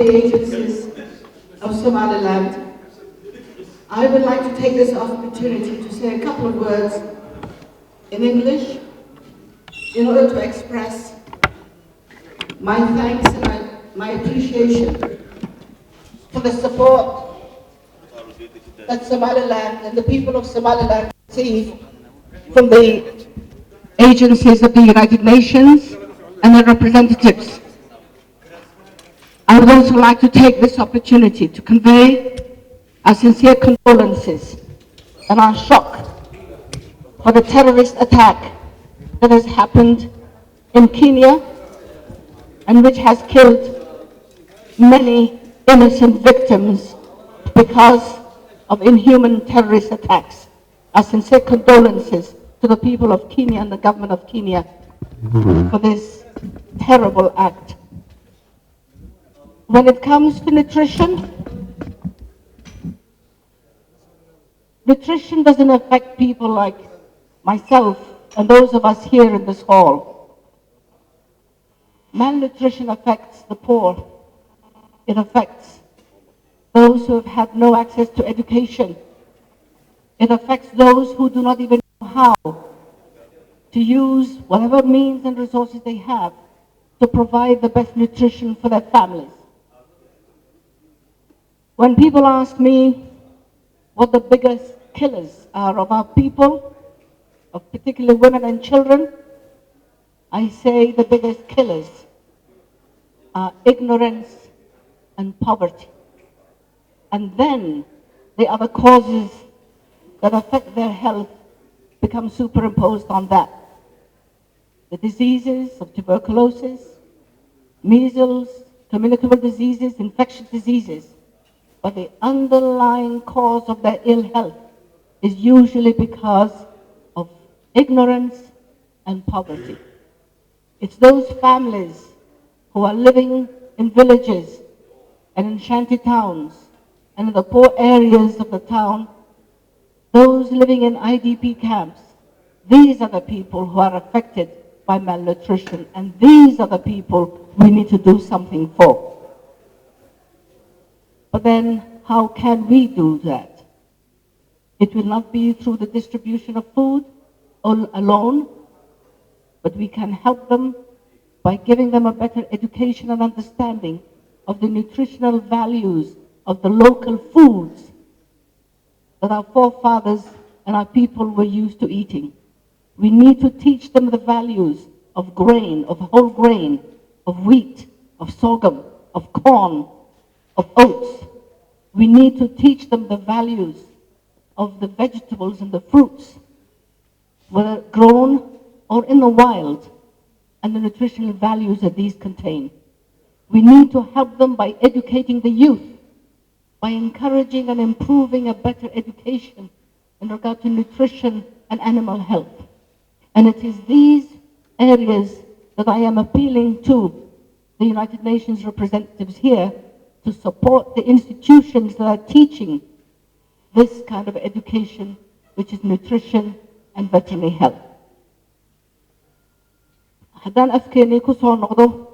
the agencies of Somaliland, I would like to take this opportunity to say a couple of words in English in order to express my thanks and my appreciation for the support that Somaliland and the people of Somaliland receive from the agencies of the United Nations and their representatives. I would also like to take this opportunity to convey our sincere condolences and our shock for the terrorist attack that has happened in Kenya and which has killed many innocent victims because of inhuman terrorist attacks. Our sincere condolences to the people of Kenya and the government of Kenya for this terrible act. When it comes to nutrition, nutrition doesn't affect people like myself and those of us here in this hall. Malnutrition affects the poor. It affects those who have had no access to education. It affects those who do not even know how to use whatever means and resources they have to provide the best nutrition for their families. When people ask me what the biggest killers are of our people, of particularly women and children, I say the biggest killers are ignorance and poverty. And then the other causes that affect their health become superimposed on that. The diseases of tuberculosis, measles, communicable diseases, infectious diseases. But the underlying cause of their ill health is usually because of ignorance and poverty. It's those families who are living in villages and in shanty towns and in the poor areas of the town, those living in IDP camps. These are the people who are affected by malnutrition, and these are the people we need to do something for. But then, how can we do that? It will not be through the distribution of food alone, but we can help them by giving them a better education and understanding of the nutritional values of the local foods that our forefathers and our people were used to eating. We need to teach them the values of grain, of whole grain, of wheat, of sorghum, of corn, of oats. We need to teach them the values of the vegetables and the fruits, whether grown or in the wild, and the nutritional values that these contain. We need to help them by educating the youth, by encouraging and improving a better education in regard to nutrition and animal health. And it is these areas that I am appealing to the United Nations representatives here to support the institutions that are teaching this kind of education, which is nutrition and veterinary health. Haddaan afkeennii ku soo noqdo